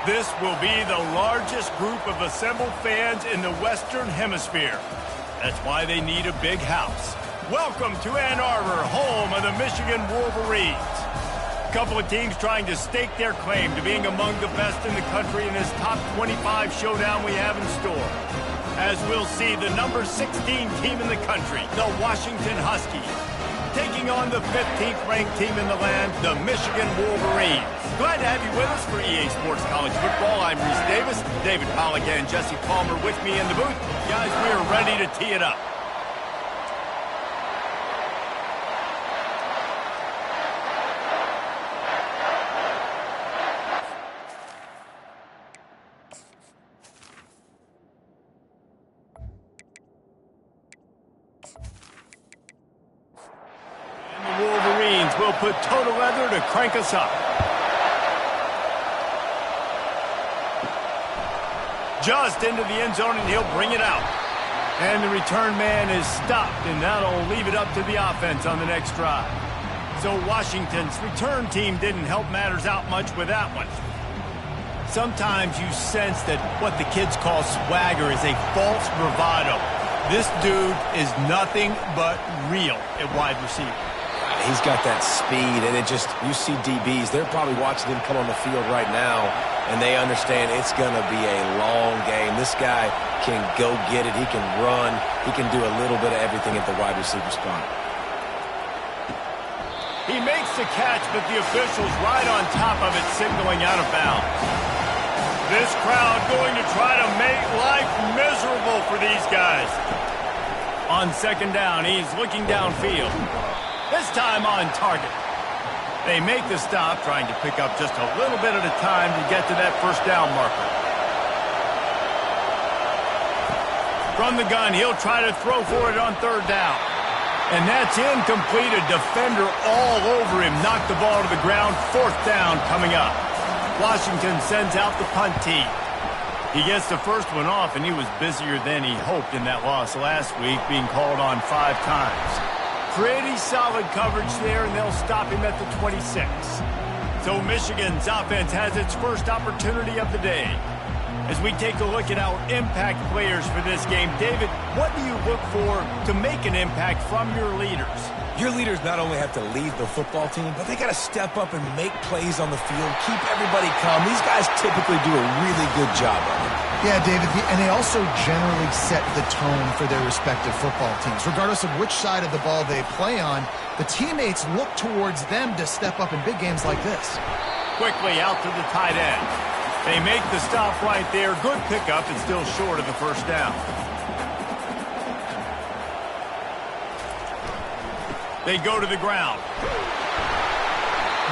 This will be the largest group of assembled fans in the Western Hemisphere. That's why they need a big house. Welcome to Ann Arbor, home of the Michigan Wolverines. A couple of teams trying to stake their claim to being among the best in the country in this top 25 showdown we have in store. As we'll see, the number 16 team in the country, the Washington Huskies, taking on the 15th ranked team in the land, the Michigan Wolverines. Glad to have you with us for EA Sports College Football. I'm Reese Davis, David Pollack and Jesse Palmer with me in the booth. Guys, we are ready to tee it up. Will put total leather to crank us up. Just into the end zone, and he'll bring it out. And the return man is stopped, and that'll leave it up to the offense on the next drive. So Washington's return team didn't help matters out much with that one. Sometimes you sense that what the kids call swagger is a false bravado. This dude is nothing but real at wide receiver. He's got that speed, and you see DBs, they're probably watching him come on the field right now, and they understand it's going to be a long game. This guy can go get it. He can run. He can do a little bit of everything at the wide receiver spot. He makes the catch, but the official's right on top of it, signaling out of bounds. This crowd going to try to make life miserable for these guys. On second down, he's looking downfield. This time on target. They make the stop, trying to pick up just a little bit at a time to get to that first down marker. From the gun, he'll try to throw for it on third down. And that's incomplete. A defender all over him. Knocked the ball to the ground. Fourth down coming up. Washington sends out the punt team. He gets the first one off, and he was busier than he hoped in that loss last week, being called on 5 times. Pretty solid coverage there, and they'll stop him at the 26. So Michigan's offense has its first opportunity of the day. As we take a look at our impact players for this game, David, what do you look for to make an impact from your leaders? Your leaders not only have to lead the football team, but they got to step up and make plays on the field, keep everybody calm. These guys typically do a really good job of it. Yeah, David, and they also generally set the tone for their respective football teams. Regardless of which side of the ball they play on, the teammates look towards them to step up in big games like this. Quickly out to the tight end. They make the stop right there. Good pickup and still short of the first down. They go to the ground.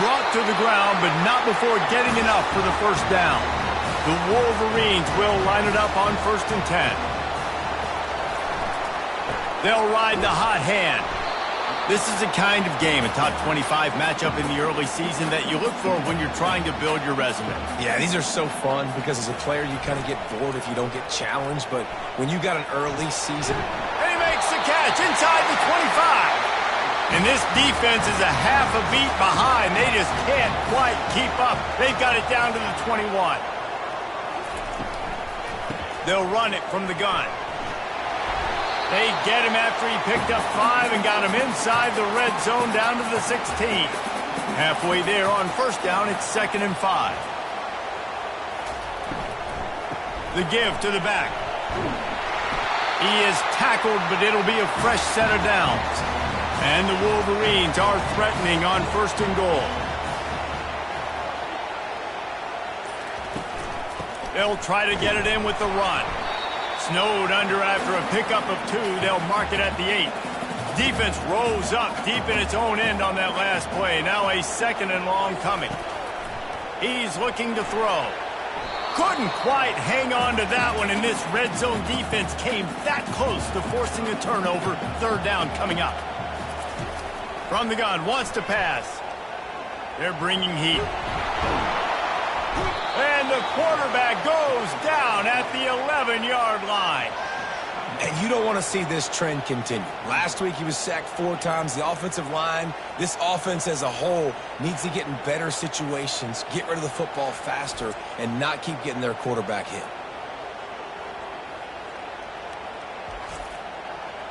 Brought to the ground, but not before getting enough for the first down. The Wolverines will line it up on 1st and 10. They'll ride the hot hand. This is the kind of game, a top 25 matchup in the early season, that you look for when you're trying to build your resume. Yeah, these are so fun because as a player, you kind of get bored if you don't get challenged. But when you got an early season... And he makes the catch inside the 25. And this defense is a half a beat behind. They just can't quite keep up. They've got it down to the 21. They'll run it from the gun. They get him after he picked up 5 and got him inside the red zone down to the 16. Halfway there on first down, it's 2nd and 5. The give to the back. He is tackled, but it'll be a fresh set of downs. And the Wolverines are threatening on 1st and goal. They'll try to get it in with the run. Snowed under after a pickup of 2. They'll mark it at the 8. Defense rose up deep in its own end on that last play. Now a 2nd and long coming. He's looking to throw. Couldn't quite hang on to that one, and this red zone defense came that close to forcing a turnover. 3rd down coming up. From the gun, wants to pass. They're bringing heat. And the quarterback goes down at the 11-yard line. And you don't want to see this trend continue. Last week he was sacked 4 times. The offensive line, this offense as a whole, needs to get in better situations, get rid of the football faster, and not keep getting their quarterback hit.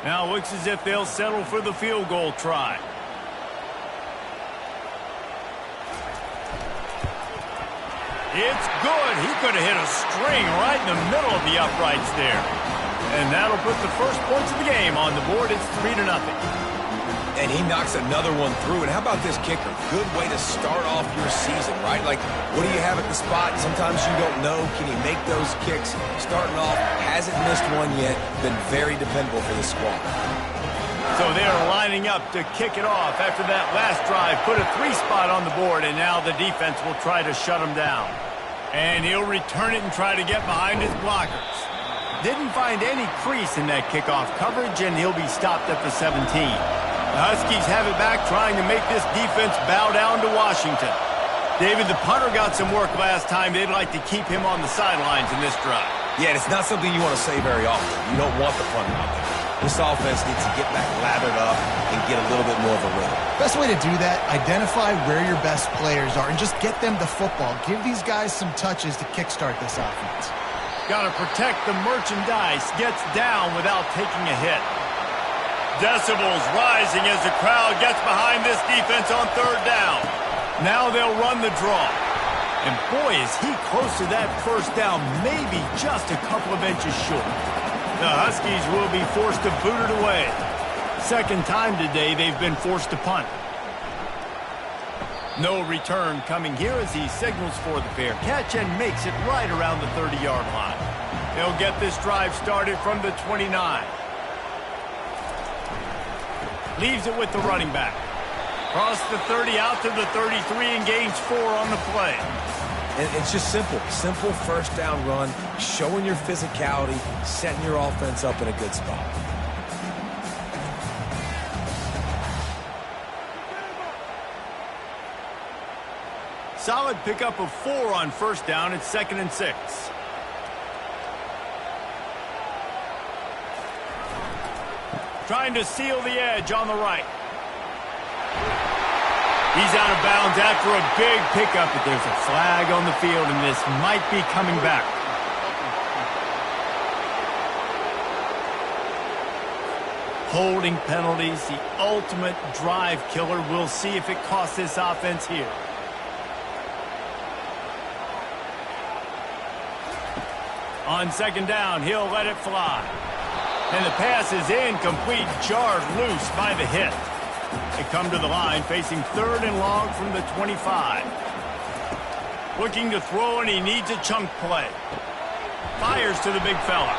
Now it looks as if they'll settle for the field goal try. It's good. He could have hit a string right in the middle of the uprights there. And that'll put the first points of the game on the board. It's 3-0. And he knocks another one through. And how about this kicker? Good way to start off your season, right? Like, what do you have at the spot? Sometimes you don't know. Can he make those kicks? Starting off, hasn't missed one yet. Been very dependable for this squad. So they're lining up to kick it off after that last drive. Put a 3 spot on the board, and now the defense will try to shut him down. And he'll return it and try to get behind his blockers. Didn't find any crease in that kickoff coverage, and he'll be stopped at the 17. The Huskies have it back, trying to make this defense bow down to Washington. David, the punter got some work last time. They'd like to keep him on the sidelines in this drive. Yeah, it's not something you want to say very often. You don't want the punter out there. This offense needs to get back lathered up and get a little bit more of a rhythm. Best way to do that, identify where your best players are and just get them the football. Give these guys some touches to kickstart this offense. Got to protect the merchandise. Gets down without taking a hit. Decibels rising as the crowd gets behind this defense on 3rd down. Now they'll run the draw. And boy, is he close to that first down, maybe just a couple of inches short. The Huskies will be forced to boot it away. Second time today they've been forced to punt. No return coming here as he signals for the fair catch and makes it right around the 30-yard line. They'll get this drive started from the 29. Leaves it with the running back. Cross the 30 out to the 33 and gains 4 on the play. And it's just simple. Simple first down run, showing your physicality, setting your offense up in a good spot. Solid pickup of 4 on first down. It's 2nd and 6. Trying to seal the edge on the right. He's out of bounds after a big pickup, but there's a flag on the field, and this might be coming back. Holding penalties, the ultimate drive killer. We'll see if it costs this offense here. On 2nd down, he'll let it fly. And the pass is incomplete, jarred loose by the hit. They come to the line facing 3rd and long from the 25. Looking to throw, and he needs a chunk play. Fires to the big fella.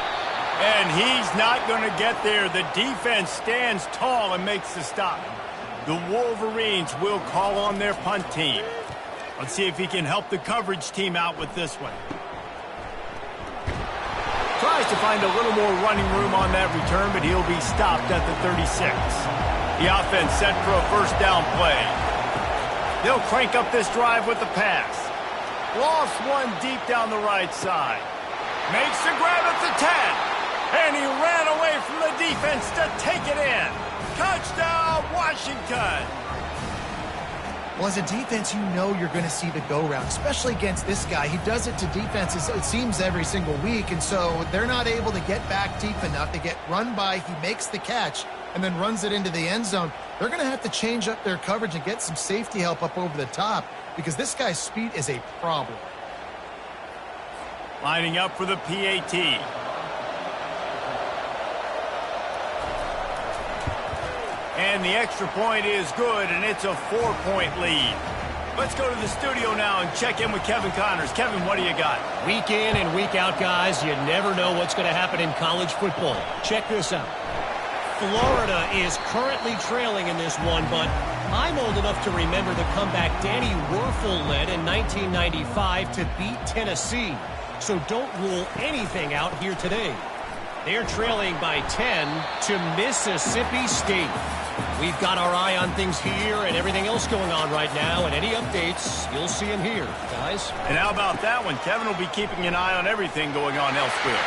And he's not going to get there. The defense stands tall and makes the stop. The Wolverines will call on their punt team. Let's see if he can help the coverage team out with this one. Tries to find a little more running room on that return, but he'll be stopped at the 36. The offense set for a first down play. They'll crank up this drive with the pass. Lost one deep down the right side. Makes the grab at the 10. And he ran away from the defense to take it in. Touchdown, Washington. Well, as a defense, you know you're going to see the go-round, especially against this guy. He does it to defenses, it seems, every single week, and so they're not able to get back deep enough. They get run by, he makes the catch, and then runs it into the end zone. They're going to have to change up their coverage and get some safety help up over the top because this guy's speed is a problem. Lining up for the PAT. And the extra point is good, and it's a 4-point lead. Let's go to the studio now and check in with Kevin Connors. Kevin, what do you got? Week in and week out, guys, you never know what's going to happen in college football. Check this out. Florida is currently trailing in this one, but I'm old enough to remember the comeback Danny Werfel led in 1995 to beat Tennessee. So don't rule anything out here today. They're trailing by 10 to Mississippi State. We've got our eye on things here and everything else going on right now, and any updates, you'll see them here, guys. And how about that one? Kevin will be keeping an eye on everything going on elsewhere.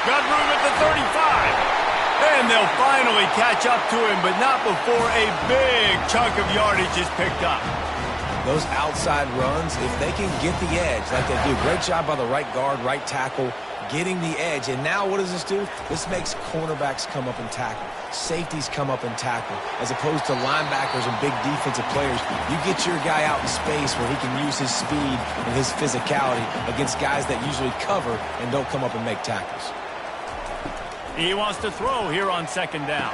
Got room at the 35. And they'll finally catch up to him, but not before a big chunk of yardage is picked up. Those outside runs, if they can get the edge like they do, great job by the right guard, right tackle, getting the edge. And now what does this do? This makes cornerbacks come up and tackle. Safeties come up and tackle. As opposed to linebackers and big defensive players, you get your guy out in space where he can use his speed and his physicality against guys that usually cover and don't come up and make tackles. He wants to throw here on second down.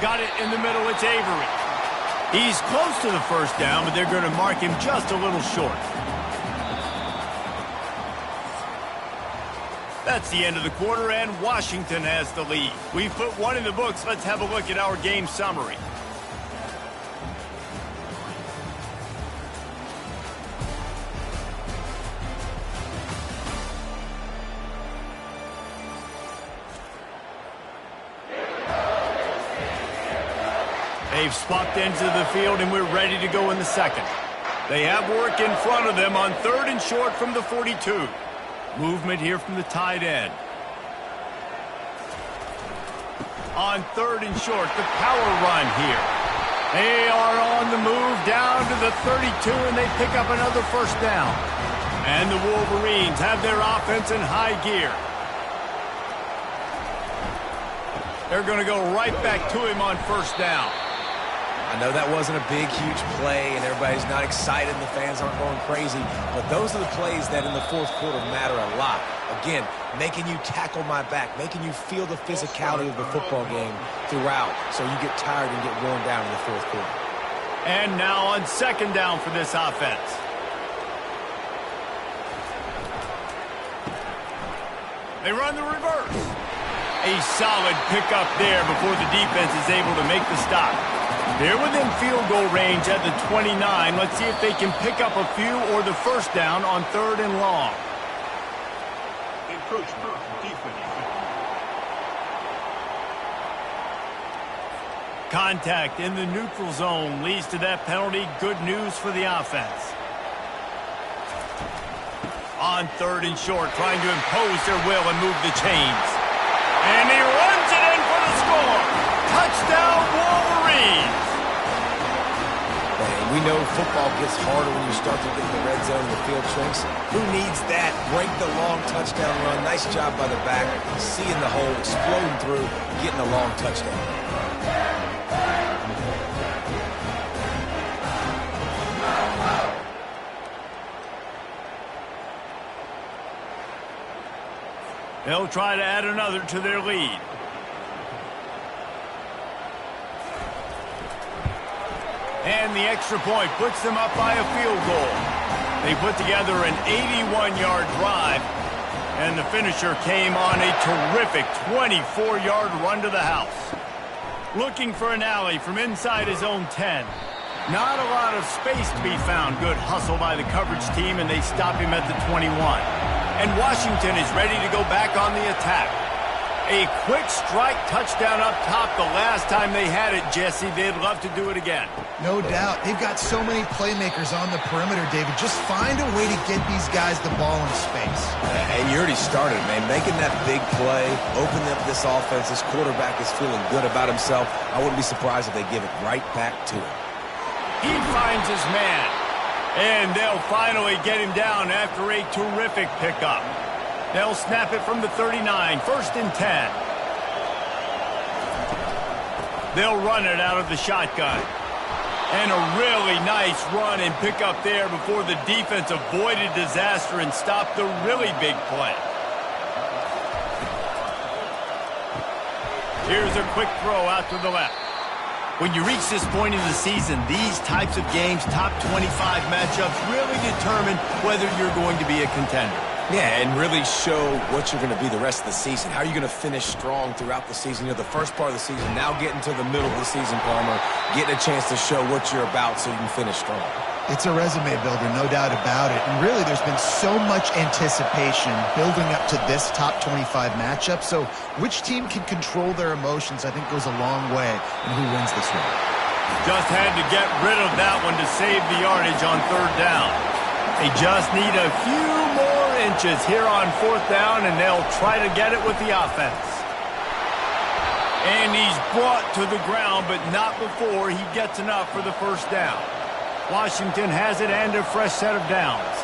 Got it in the middle. It's Avery. He's close to the first down, but they're going to mark him just a little short. That's the end of the quarter, and Washington has the lead. We've put one in the books. Let's have a look at our game summary. They've swapped into the field, and we're ready to go in the second. They have work in front of them on third and short from the 42. Movement here from the tight end. On third and short, the power run here. They are on the move down to the 32, and they pick up another first down. And the Wolverines have their offense in high gear. They're going to go right back to him on first down. I know that wasn't a big, huge play, and everybody's not excited, and the fans aren't going crazy, but those are the plays that in the fourth quarter matter a lot. Again, making you tackle my back, making you feel the physicality of the football game throughout, so you get tired and get worn down in the fourth quarter. And now on second down for this offense. They run the reverse. A solid pickup there before the defense is able to make the stop. They're within field goal range at the 29. Let's see if they can pick up a few or the first down on third and long. Contact in the neutral zone leads to that penalty. Good news for the offense. On third and short, trying to impose their will and move the chains. And he runs it in for the score. Touchdown, Wolverines. And we know football gets harder when you start to get in the red zone and the field shrinks. Who needs that? Break the long touchdown run. Nice job by the back. Seeing the hole, exploding through, getting a long touchdown. They'll try to add another to their lead. And the extra point puts them up by a field goal. They put together an 81-yard drive, and the finisher came on a terrific 24-yard run to the house. Looking for an alley from inside his own 10. Not a lot of space to be found. Good hustle by the coverage team, and they stop him at the 21. And Washington is ready to go back on the attack. A quick strike touchdown up top the last time they had it, Jesse. They'd love to do it again. No doubt. They've got so many playmakers on the perimeter, David. Just find a way to get these guys the ball in space. And you already started, man. Making that big play, opening up this offense. This quarterback is feeling good about himself. I wouldn't be surprised if they give it right back to him. He finds his man. And they'll finally get him down after a terrific pickup. They'll snap it from the 39, first and 10. They'll run it out of the shotgun. And a really nice run and pickup there before the defense avoided disaster and stopped the really big play. Here's a quick throw out to the left. When you reach this point in the season, these types of games, top 25 matchups, really determine whether you're going to be a contender. Yeah, and really show what you're going to be the rest of the season. How are you going to finish strong throughout the season? You know, the first part of the season, now getting to the middle of the season, Palmer, getting a chance to show what you're about so you can finish strong. It's a resume builder, no doubt about it. And really, there's been so much anticipation building up to this top 25 matchup. So which team can control their emotions, I think, goes a long way in who wins this one. Just had to get rid of that one to save the yardage on third down. They just need a few more inches here on 4th down, and they'll try to get it with the offense. And he's brought to the ground, but not before he gets enough for the first down. Washington has it and a fresh set of downs.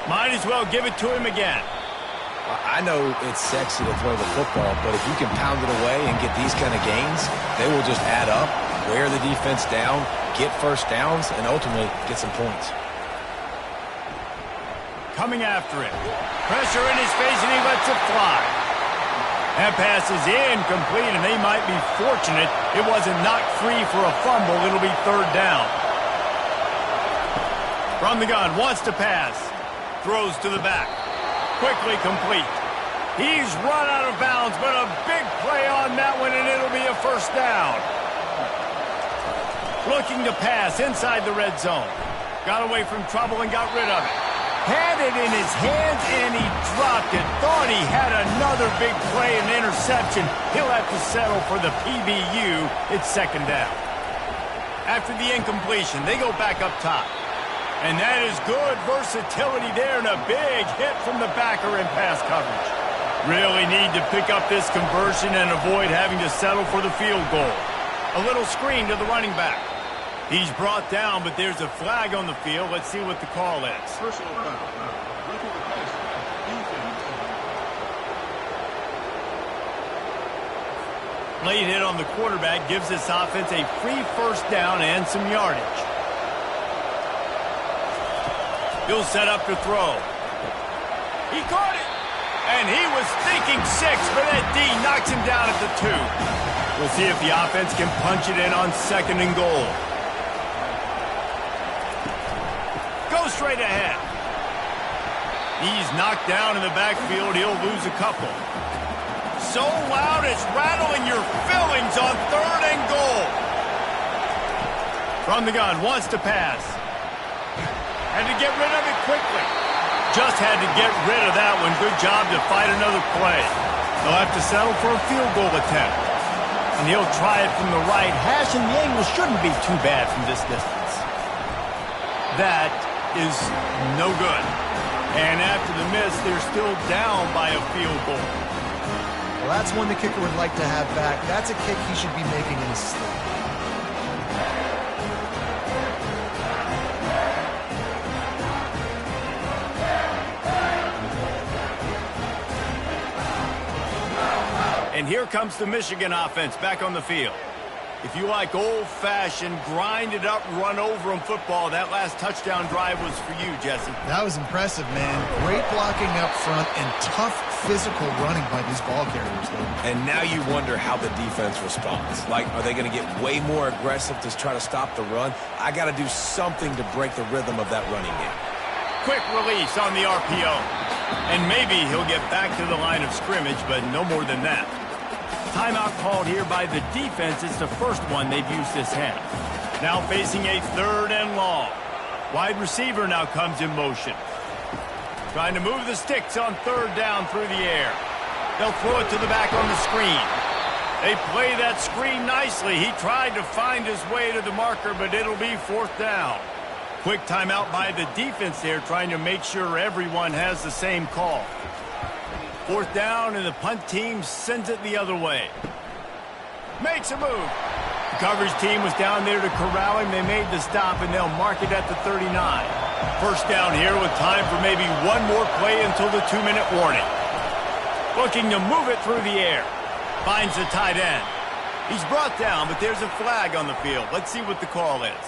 Might as well give it to him again. I know it's sexy to throw the football, but if you can pound it away and get these kind of gains, they will just add up, wear the defense down, get first downs, and ultimately get some points. Coming after it. Pressure in his face, and he lets it fly. That pass is incomplete, and they might be fortunate it wasn't knocked free for a fumble. It'll be 3rd down. From the gun, wants to pass. Throws to the back. Quickly complete. He's run out of bounds, but a big play on that one, and it'll be a first down. Looking to pass inside the red zone. Got away from trouble and got rid of it. Had it in his hands, and he dropped it. Thought he had another big play and interception. He'll have to settle for the PBU. It's 2nd down. After the incompletion, they go back up top. And that is good versatility there, and a big hit from the backer in pass coverage. Really need to pick up this conversion and avoid having to settle for the field goal. A little screen to the running back. He's brought down, but there's a flag on the field. Let's see what the call is. Personal foul. Look at the pass. Late hit on the quarterback gives this offense a free first down and some yardage. He'll set up to throw. He caught it! And he was thinking 6, but that D knocks him down at the 2. We'll see if the offense can punch it in on 2nd and goal. Go straight ahead. He's knocked down in the backfield. He'll lose a couple. So loud it's rattling your fillings on 3rd and goal. From the gun, wants to pass. Had to get rid of it quickly. Just had to get rid of that one. Good job to fight another play. They'll have to settle for a field goal attempt. And he'll try it from the right hash, and the angle shouldn't be too bad from this distance. That is no good. And after the miss, they're still down by a field goal. Well, that's one the kicker would like to have back. That's a kick he should be making in his sleep. And here comes the Michigan offense back on the field. If you like old-fashioned, grinded-up, run-over-'em football, that last touchdown drive was for you, Jesse. That was impressive, man. Great blocking up front and tough physical running by these ball carriers, though. And now you wonder how the defense responds. Like, are they going to get way more aggressive to try to stop the run? I got to do something to break the rhythm of that running game. Quick release on the RPO. And maybe he'll get back to the line of scrimmage, but no more than that. Timeout called here by the defense. It's the first one they've used this half. Now facing a 3rd and long. Wide receiver now comes in motion. Trying to move the sticks on 3rd down through the air. They'll throw it to the back on the screen. They play that screen nicely. He tried to find his way to the marker, but it'll be 4th down. Quick timeout by the defense there, trying to make sure everyone has the same call. 4th down, and the punt team sends it the other way. Makes a move. The coverage team was down there to corral him. They made the stop, and they'll mark it at the 39. First down here with time for maybe one more play until the 2-minute warning. Looking to move it through the air. Finds the tight end. He's brought down, but there's a flag on the field. Let's see what the call is.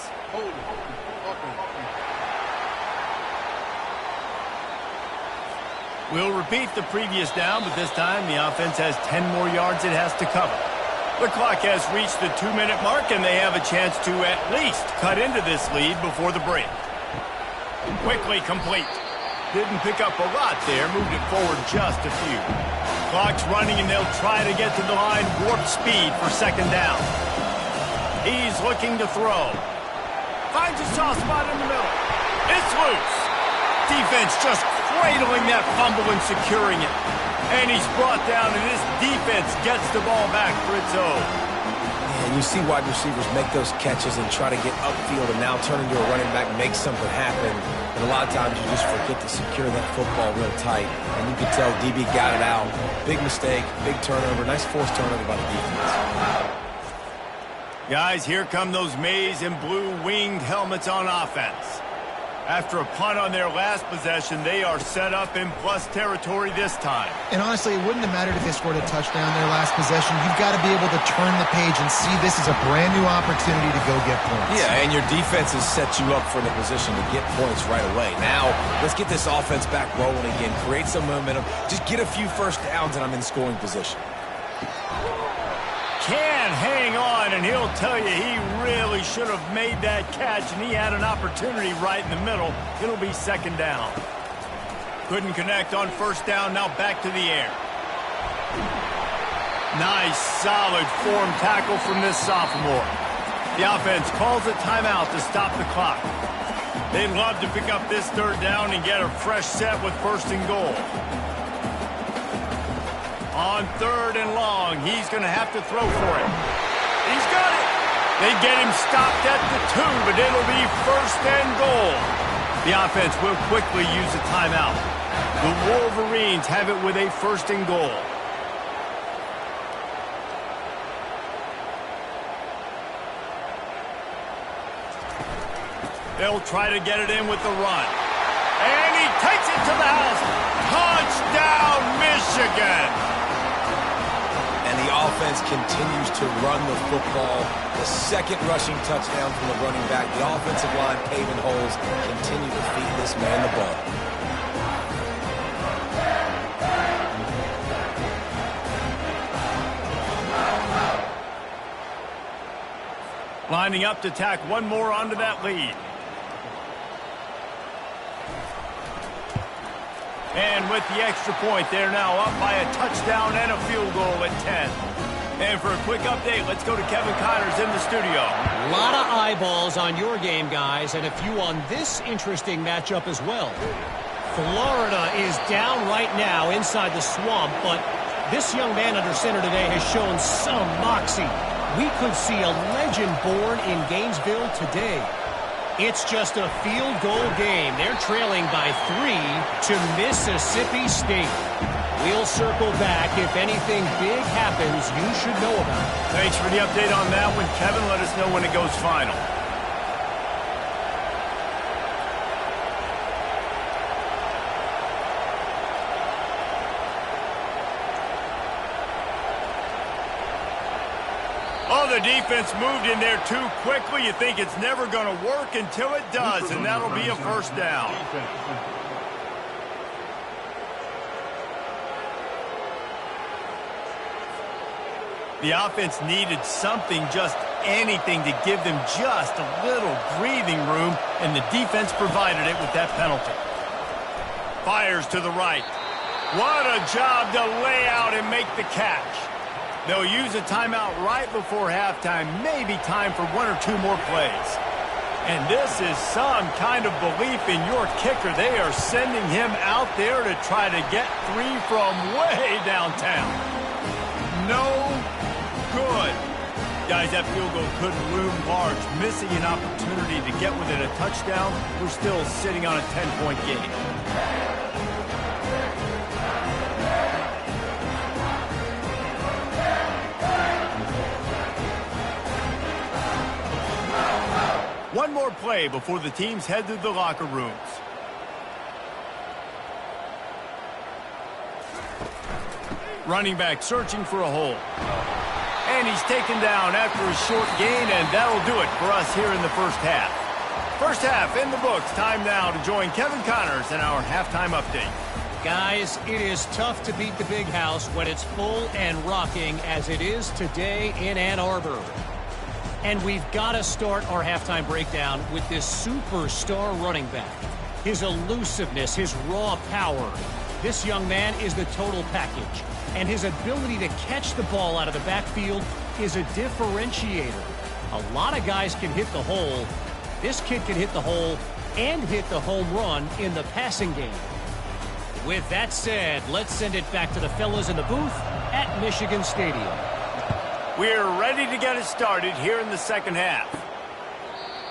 We'll repeat the previous down, but this time the offense has 10 more yards it has to cover. The clock has reached the 2-minute mark, and they have a chance to at least cut into this lead before the break. Quickly complete. Didn't pick up a lot there, moved it forward just a few. Clock's running, and they'll try to get to the line warp speed for 2nd down. He's looking to throw. Finds a soft spot in the middle. It's loose. Defense just cradling that fumble and securing it. And he's brought down, and this defense gets the ball back for its own. And you see wide receivers make those catches and try to get upfield and now turn into a running back, make something happen. And a lot of times you just forget to secure that football real tight. And you can tell DB got it out. Big mistake, big turnover. Nice forced turnover by the defense. Guys, here come those maize and blue winged helmets on offense. After a punt on their last possession, they are set up in plus territory this time. And honestly, it wouldn't have mattered if they scored a touchdown their last possession. You've got to be able to turn the page and see this is a brand new opportunity to go get points. Yeah, and your defense has set you up for the position to get points right away. Now, let's get this offense back rolling again, create some momentum, just get a few first downs, and I'm in scoring position. Can hang on, and he'll tell you he really should have made that catch, and he had an opportunity right in the middle. It'll be second down. Couldn't connect on first down, now back to the air. Nice, solid form tackle from this sophomore. The offense calls a timeout to stop the clock. They'd love to pick up this third down and get a fresh set with first and goal. On third and long, he's going to have to throw for it. He's got it. They get him stopped at the 2, but it'll be first and goal. The offense will quickly use a timeout. The Wolverines have it with a first and goal. They'll try to get it in with the run. And he takes it to the house. Touchdown, Michigan! And the offense continues to run the football. The second rushing touchdown from the running back. The offensive line paving holes. Continue to feed this man the ball. Lining up to tack one more onto that lead. And with the extra point, they're now up by a touchdown and a field goal at 10. And for a quick update, let's go to Kevin Connors in the studio. A lot of eyeballs on your game, guys, and a few on this interesting matchup as well. Florida is down right now inside the swamp, but this young man under center today has shown some moxie. We could see a legend born in Gainesville today. It's just a field goal game. They're trailing by 3 to Mississippi State. We'll circle back. If anything big happens, you should know about it. Thanks for the update on that one, Kevin. Let us know when it goes final. Oh, the defense moved in there too quickly. You think it's never going to work until it does, and that'll be a first down. The offense needed something, just anything, to give them just a little breathing room, and the defense provided it with that penalty. Fires to the right. What a job to lay out and make the catch. They'll use a timeout right before halftime, maybe time for 1 or 2 more plays. And this is some kind of belief in your kicker. They are sending him out there to try to get 3 from way downtown. No good. Guys, that field goal could loom large. Missing an opportunity to get within a touchdown. We're still sitting on a 10-point game. One more play before the teams head to the locker rooms. Running back searching for a hole. And he's taken down after a short gain, and that'll do it for us here in the first half. First half in the books. Time now to join Kevin Connors in our halftime update. Guys, it is tough to beat the big house when it's full and rocking as it is today in Ann Arbor. And we've got to start our halftime breakdown with this superstar running back. His elusiveness, his raw power. This young man is the total package. And his ability to catch the ball out of the backfield is a differentiator. A lot of guys can hit the hole. This kid can hit the hole and hit the home run in the passing game. With that said, let's send it back to the fellas in the booth at Michigan Stadium. We're ready to get it started here in the second half.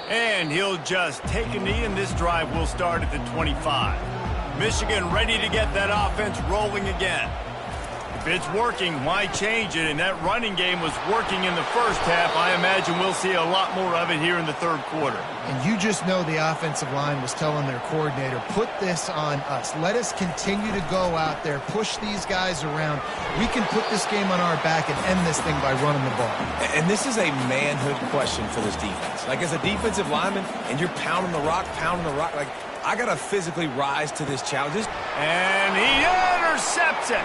And he'll just take a knee, and this drive will start at the 25. Michigan ready to get that offense rolling again. If it's working, why change it? And that running game was working in the first half. I imagine we'll see a lot more of it here in the third quarter. And you just know the offensive line was telling their coordinator, put this on us. Let us continue to go out there, push these guys around. We can put this game on our back and end this thing by running the ball. And this is a manhood question for this defense. Like, as a defensive lineman, and you're pounding the rock, like, I got to physically rise to this challenge. And he intercepts it.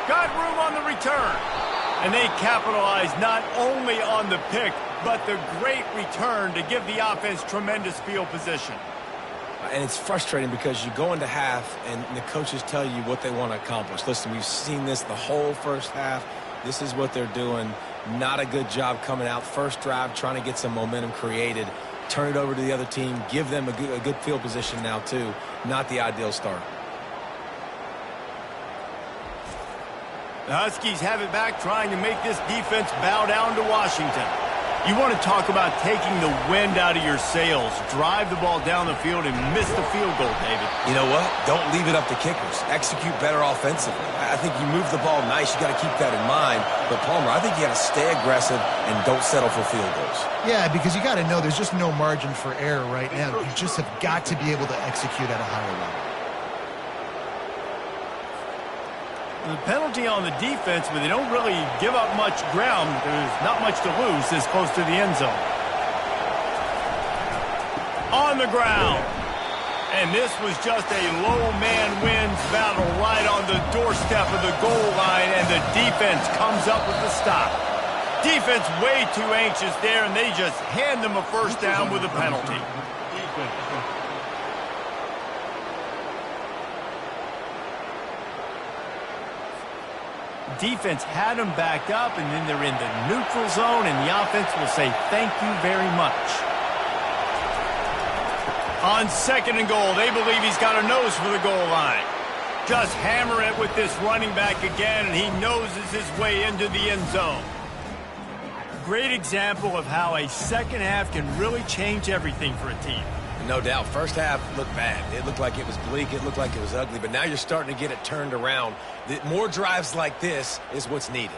Got room on the return. And they capitalize not only on the pick, but the great return to give the offense tremendous field position. And it's frustrating because you go into half and the coaches tell you what they want to accomplish. Listen, we've seen this the whole first half. This is what they're doing. Not a good job coming out. First drive, trying to get some momentum created. Turn it over to the other team. Give them a good field position now, too. Not the ideal start. The Huskies have it back, trying to make this defense bow down to Washington. You want to talk about taking the wind out of your sails. Drive the ball down the field and miss the field goal, David. You know what? Don't leave it up to kickers. Execute better offensively. I think you move the ball nice. You got to keep that in mind. But, Palmer, I think you got to stay aggressive and don't settle for field goals. Yeah, because you got to know there's just no margin for error right now. You just have got to be able to execute at a higher level. The penalty on the defense, but they don't really give up much ground. There's not much to lose this close to the end zone. On the ground. And this was just a low man wins battle right on the doorstep of the goal line, and the defense comes up with the stop. Defense way too anxious there, and they just hand them a first down with a penalty. Defense had them backed up, and then they're in the neutral zone, and the offense will say thank you very much. On second and goal, they believe he's got a nose for the goal line. Just hammer it with this running back again, and he noses his way into the end zone. Great example of how a second half can really change everything for a team. No doubt. First half looked bad. It looked like it was bleak. It looked like it was ugly. But now you're starting to get it turned around. More drives like this is what's needed.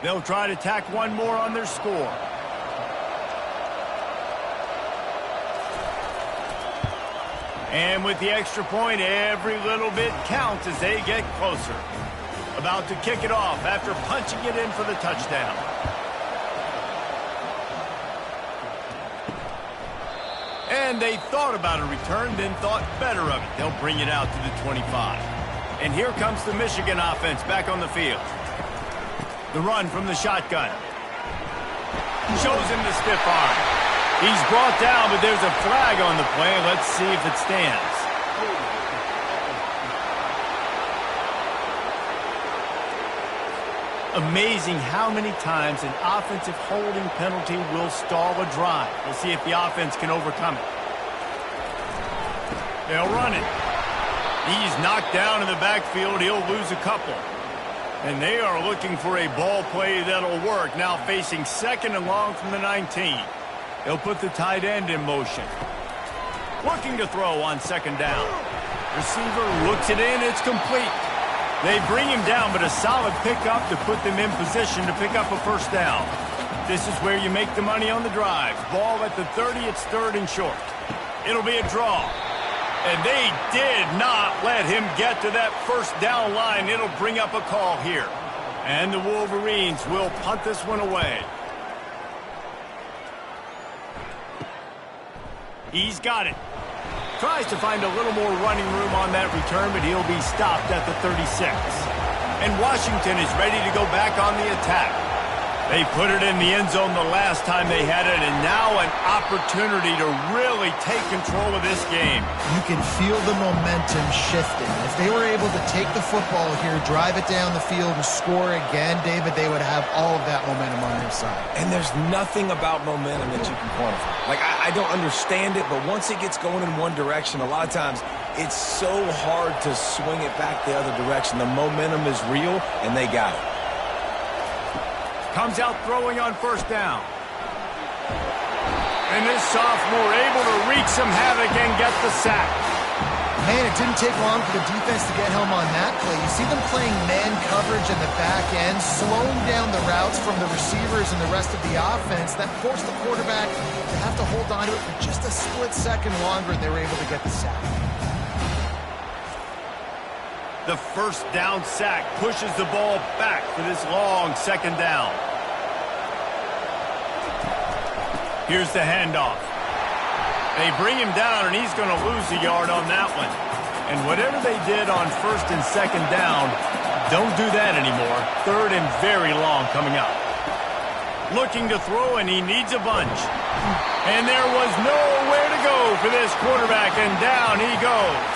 They'll try to tack one more on their score. And with the extra point, every little bit counts as they get closer. About to kick it off after punching it in for the touchdown. And they thought about a return, then thought better of it. They'll bring it out to the 25. And here comes the Michigan offense back on the field. The run from the shotgun. Shows him the stiff arm. He's brought down, but there's a flag on the play. Let's see if it stands. Amazing how many times an offensive holding penalty will stall a drive. We'll see if the offense can overcome it. They'll run it. He's knocked down in the backfield. He'll lose a couple. And they are looking for a ball play that'll work. Now facing second and long from the 19. They'll put the tight end in motion. Looking to throw on second down. Receiver looks it in. It's complete. They bring him down, but a solid pickup to put them in position to pick up a first down. This is where you make the money on the drive. Ball at the 30, it's third and short. It'll be a draw. And they did not let him get to that first down line. It'll bring up a call here. And the Wolverines will punt this one away. He's got it. Tries to find a little more running room on that return, but he'll be stopped at the 36. And Washington is ready to go back on the attack. They put it in the end zone the last time they had it, and now an opportunity to really take control of this game. You can feel the momentum shifting. If they were able to take the football here, drive it down the field, and score again, David, they would have all of that momentum on their side. And there's nothing about momentum that you can quantify. Like, I don't understand it, but once it gets going in one direction, a lot of times it's so hard to swing it back the other direction. The momentum is real, and they got it. Comes out throwing on first down. And this sophomore able to wreak some havoc and get the sack. Man, it didn't take long for the defense to get home on that play. You see them playing man coverage in the back end, slowing down the routes from the receivers and the rest of the offense. That forced the quarterback to have to hold on to it for just a split second longer, and they were able to get the sack. The first down sack pushes the ball back for this long second down. Here's the handoff. They bring him down, and he's going to lose a yard on that one. And whatever they did on first and second down, don't do that anymore. Third and very long coming up. Looking to throw, and he needs a bunch. And there was nowhere to go for this quarterback, and down he goes.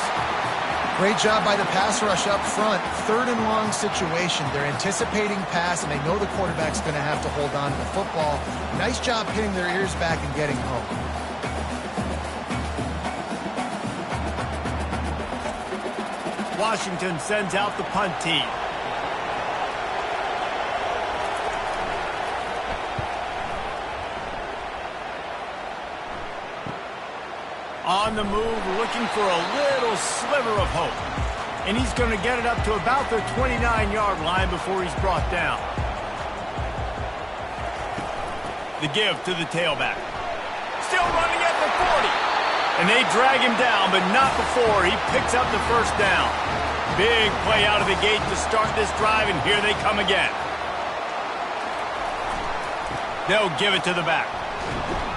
Great job by the pass rush up front. Third and long situation. They're anticipating pass, and they know the quarterback's going to have to hold on to the football. Nice job hitting their ears back and getting home. Washington sends out the punt team. On the move, looking for a little sliver of hope. And he's going to get it up to about the 29-yard line before he's brought down. The give to the tailback. Still running at the 40. And they drag him down, but not before he picks up the first down. Big play out of the gate to start this drive, and here they come again. They'll give it to the back.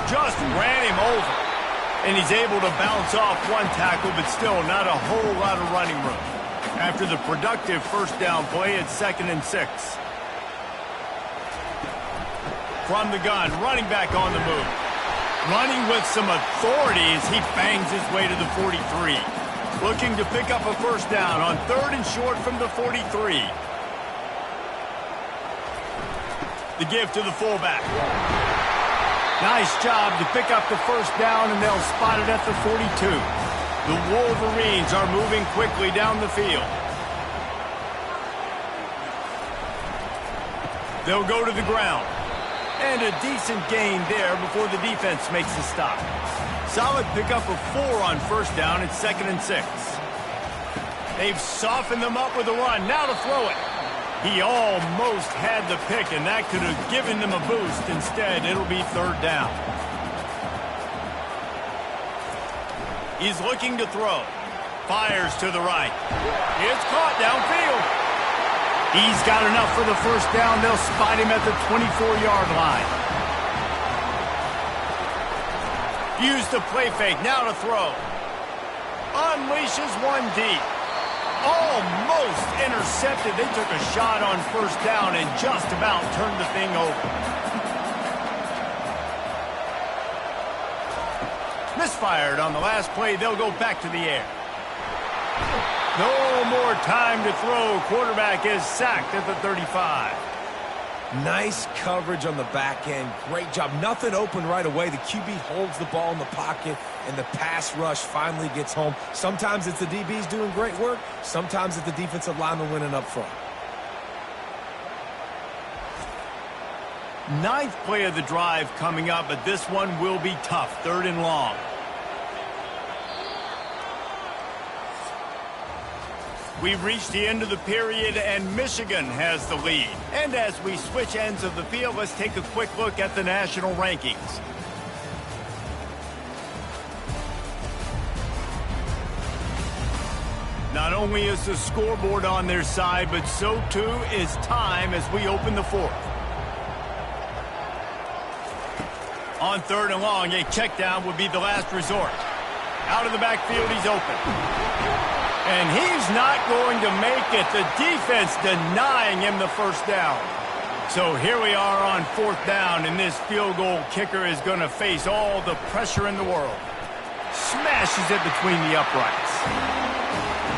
Just ran him over. And he's able to bounce off one tackle, but still not a whole lot of running room. After the productive first down play, it's 2nd and 6. From the gun, running back on the move. Running with some authority as he bangs his way to the 43. Looking to pick up a first down on 3rd and short from the 43. The give to the fullback. Nice job to pick up the first down, and they'll spot it at the 42. The Wolverines are moving quickly down the field. They'll go to the ground. And a decent gain there before the defense makes the stop. Solid pickup of 4 on first down. It's 2nd and 6. They've softened them up with a run. Now to throw it. He almost had the pick, and that could have given them a boost. Instead, it'll be 3rd down. He's looking to throw. Fires to the right. It's caught downfield. He's got enough for the first down. They'll spot him at the 24-yard line. Use the play fake. Now to throw. Unleashes one deep. Almost intercepted. They took a shot on first down and just about turned the thing over. Misfired on the last play. They'll go back to the air. No more time to throw. Quarterback is sacked at the 35. Nice coverage on the back end. Great job. Nothing open right away. The QB holds the ball in the pocket, and the pass rush finally gets home. Sometimes it's the DBs doing great work. Sometimes it's the defensive lineman winning up front. 9th play of the drive coming up, but this one will be tough. 3rd and long. We've reached the end of the period, and Michigan has the lead. And as we switch ends of the field, let's take a quick look at the national rankings. Not only is the scoreboard on their side, but so too is time as we open the 4th. On 3rd and long, a check down would be the last resort. Out of the backfield, he's open. And he's not going to make it. The defense denying him the first down. So here we are on 4th down, and this field goal kicker is going to face all the pressure in the world. Smashes it between the uprights.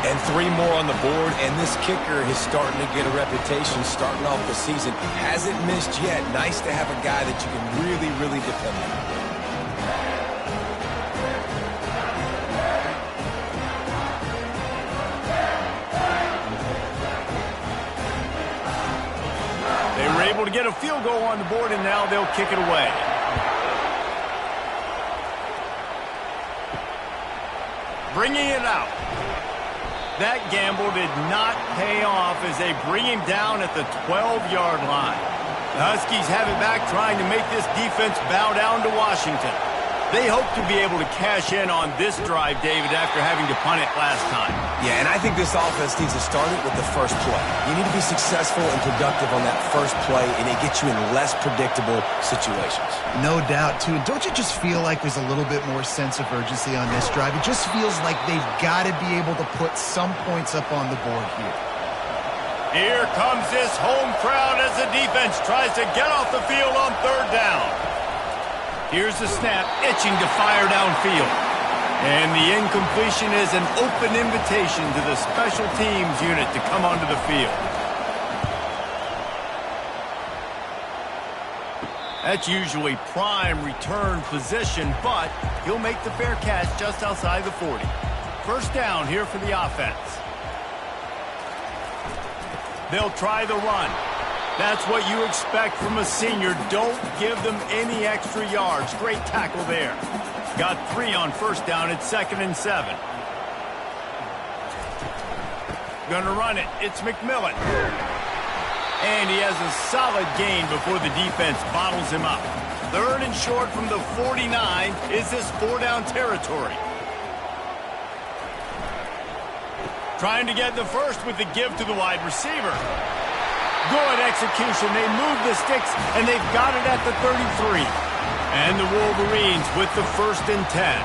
And 3 more on the board, and this kicker is starting to get a reputation starting off the season. Hasn't missed yet. Nice to have a guy that you can really, really depend on. They were able to get a field goal on the board, and now they'll kick it away. Bringing it out. That gamble did not pay off as they bring him down at the 12-yard line. The Huskies have it back, trying to make this defense bow down to Washington. They hope to be able to cash in on this drive, David, after having to punt it last time. Yeah, and I think this offense needs to start it with the first play. You need to be successful and productive on that first play, and it gets you in less predictable situations. No doubt, too. And don't you just feel like there's a little bit more sense of urgency on this drive? It just feels like they've got to be able to put some points up on the board here. Here comes this home crowd as the defense tries to get off the field on 3rd down. Here's the snap, itching to fire downfield. And the incompletion is an open invitation to the special teams unit to come onto the field. That's usually prime return position, but he'll make the fair catch just outside the 40. 1st down here for the offense. They'll try the run. That's what you expect from a senior. Don't give them any extra yards. Great tackle there. Got 3 on 1st down. It's 2nd and 7. Gonna run it. It's McMillan. And he has a solid gain before the defense bottles him up. 3rd and short from the 49. Is this 4-down territory? Trying to get the first with the give to the wide receiver. Good execution. They move the sticks, and they've got it at the 33. And the Wolverines with the 1st and 10.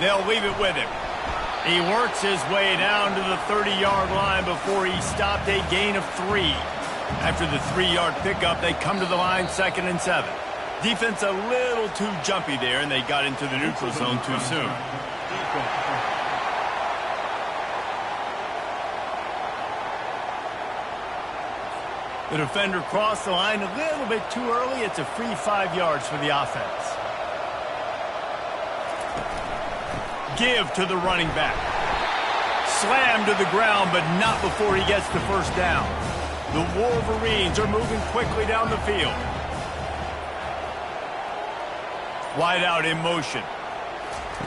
They'll leave it with him. He works his way down to the 30-yard line before he stopped a gain of 3. After the 3-yard pickup, they come to the line 2nd and 7. Defense a little too jumpy there, and they got into the neutral zone too soon. The defender crossed the line a little bit too early. It's a free 5 yards for the offense. Give to the running back. Slammed to the ground, but not before he gets the 1st down. The Wolverines are moving quickly down the field. Wide out in motion.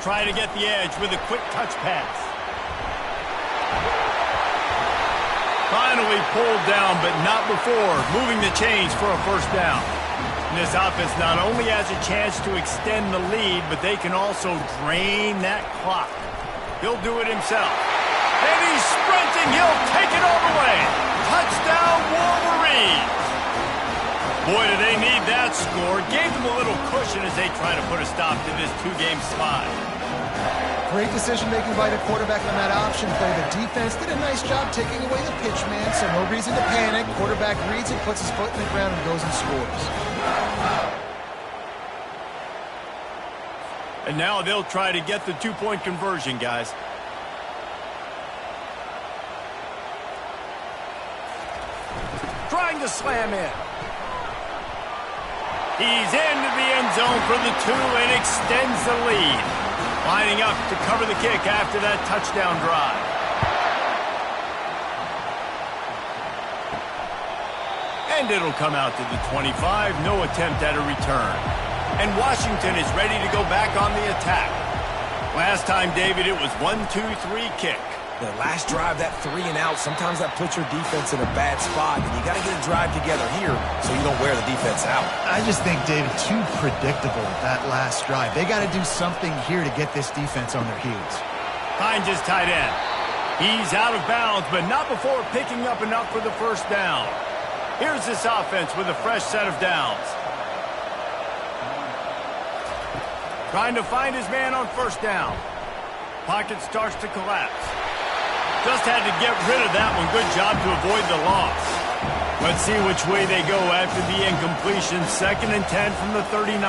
Trying to get the edge with a quick touch pass. Finally pulled down, but not before moving the chains for a 1st down. And this offense not only has a chance to extend the lead, but they can also drain that clock. He'll do it himself. And he's sprinting. He'll take it all the way. Touchdown, Wolverines. Boy, do they need that score. Gave them a little cushion as they try to put a stop to this 2-game slide. Great decision-making by the quarterback on that option play. The defense did a nice job taking away the pitch man, so no reason to panic. Quarterback reads it, puts his foot in the ground, and goes and scores. And now they'll try to get the 2-point conversion, guys. Trying to slam in. He's into the end zone for the 2 and extends the lead. Lining up to cover the kick after that touchdown drive. And it'll come out to the 25. No attempt at a return. And Washington is ready to go back on the attack. Last time, David, it was 1-2-3 kick. The last drive, that 3 and out, sometimes that puts your defense in a bad spot, and you got to get a drive together here so you don't wear the defense out. I just think, David, too predictable that last drive. They got to do something here to get this defense on their heels. Finds his tight end. He's out of bounds, but not before picking up enough for the 1st down. Here's this offense with a fresh set of downs. Trying to find his man on 1st down. Pocket starts to collapse. Just had to get rid of that one. Good job to avoid the loss. Let's see which way they go after the incompletion. 2nd and 10 from the 39.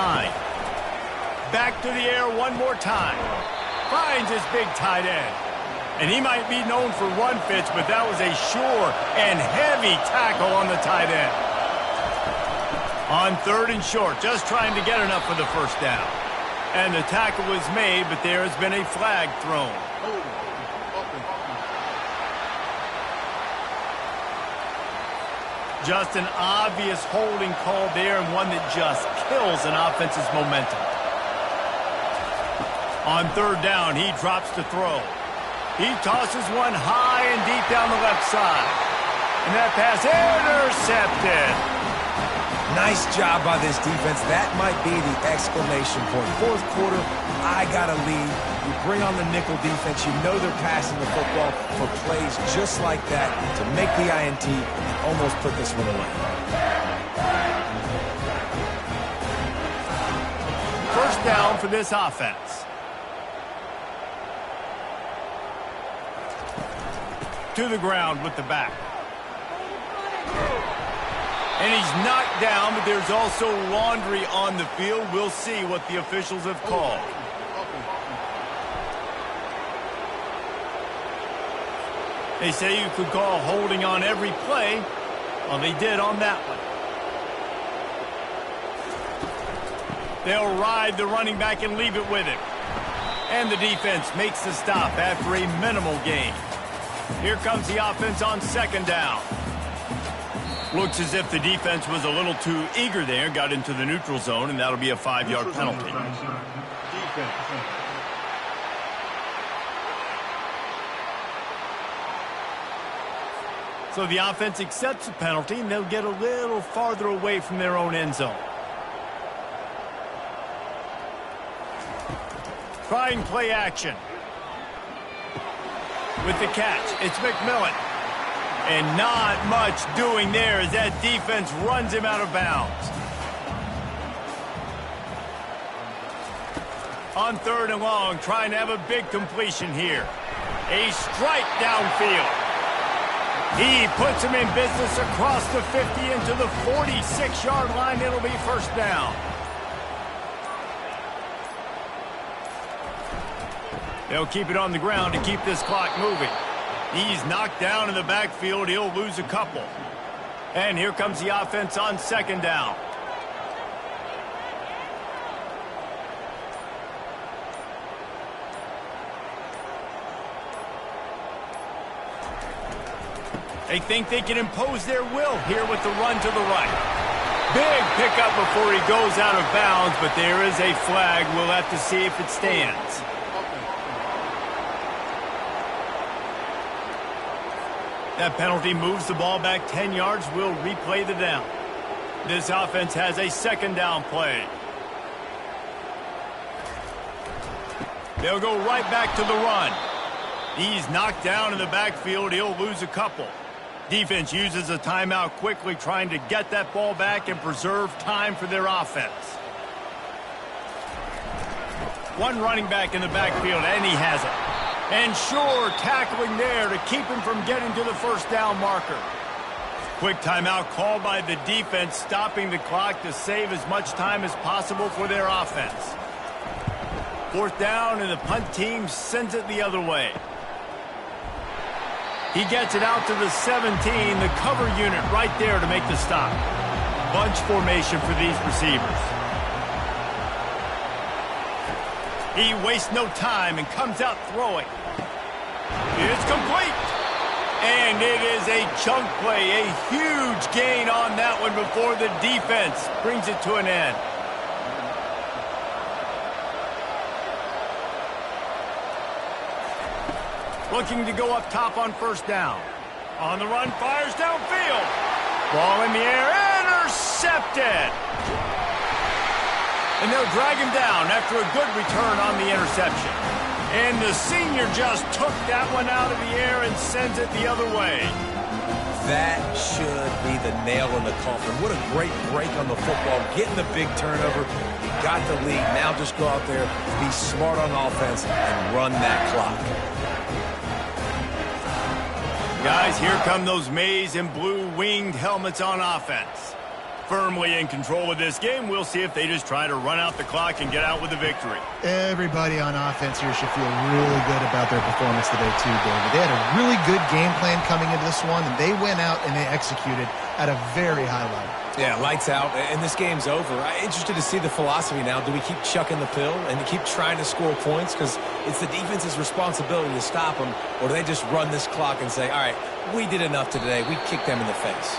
Back to the air one more time. Finds his big tight end. And he might be known for run fits, but that was a sure and heavy tackle on the tight end. On 3rd and short, just trying to get enough for the first down. And the tackle was made, but there has been a flag thrown. Just an obvious holding call there, and one that just kills an offense's momentum. On 3rd down, he drops to throw. He tosses one high and deep down the left side. And that pass intercepted. Nice job by this defense. That might be the exclamation point. 4th quarter, I got a lead. You bring on the nickel defense. You know they're passing the football for plays just like that to make the INT and almost put this one away. First down for this offense. To the ground with the back. And he's knocked down, but there's also laundry on the field. We'll see what the officials have called. They say you could call holding on every play. Well, they did on that one. They'll ride the running back and leave it with him. And the defense makes the stop after a minimal gain. Here comes the offense on 2nd down. Looks as if the defense was a little too eager there, got into the neutral zone, and that'll be a 5-yard penalty. So the offense accepts the penalty, and they'll get a little farther away from their own end zone. Trying play action. With the catch, it's McMillan. And not much doing there as that defense runs him out of bounds. On 3rd and long, trying to have a big completion here. A strike downfield. He puts him in business across the 50 into the 46-yard line. It'll be first down. They'll keep it on the ground to keep this clock moving. He's knocked down in the backfield. He'll lose a couple. And here comes the offense on 2nd down. They think they can impose their will here with the run to the right. Big pickup before he goes out of bounds, but there is a flag. We'll have to see if it stands. That penalty moves the ball back 10 yards. We'll replay the down. This offense has a 2nd down play. They'll go right back to the run. He's knocked down in the backfield. He'll lose a couple. Defense uses a timeout quickly, trying to get that ball back and preserve time for their offense. One running back in the backfield, and he has it. And sure, tackling there to keep him from getting to the first down marker. Quick timeout called by the defense, stopping the clock to save as much time as possible for their offense. 4th down, and the punt team sends it the other way. He gets it out to the 17, the cover unit right there to make the stop. Bunch formation for these receivers. He wastes no time and comes out throwing. It's complete. And it is a chunk play, a huge gain on that one before the defense brings it to an end. Looking to go up top on 1st down. On the run, fires downfield. Ball in the air, intercepted. And they'll drag him down after a good return on the interception. And the senior just took that one out of the air and sends it the other way. That should be the nail in the coffin. What a great break on the football. Getting the big turnover. You got the lead. Now just go out there, be smart on offense, and run that clock. Guys, here come those maize and blue winged helmets on offense. Firmly in control of this game, we'll see if they just try to run out the clock and get out with a victory. Everybody on offense here should feel really good about their performance today too, David. They had a really good game plan coming into this one, and they went out and they executed at a very high level. Yeah, lights out, and this game's over. I'm interested to see the philosophy now. Do we keep chucking the pill and keep trying to score points because it's the defense's responsibility to stop them, or do they just run this clock and say, all right, we did enough today. We kicked them in the face.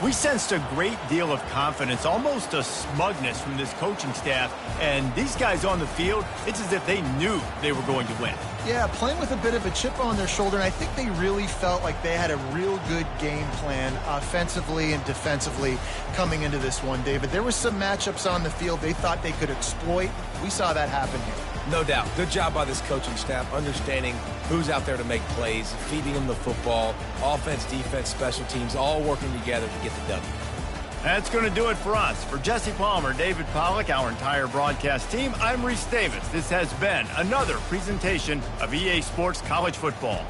We sensed a great deal of confidence, almost a smugness from this coaching staff, and these guys on the field, it's as if they knew they were going to win. Yeah, playing with a bit of a chip on their shoulder, and I think they really felt like they had a real good game plan offensively and defensively coming into this one, David. There were some matchups on the field they thought they could exploit. We saw that happen here. No doubt. Good job by this coaching staff, understanding who's out there to make plays, feeding them the football, offense, defense, special teams, all working together to get the W. That's going to do it for us. For Jesse Palmer, David Pollack, our entire broadcast team, I'm Reese Davis. This has been another presentation of EA Sports College Football.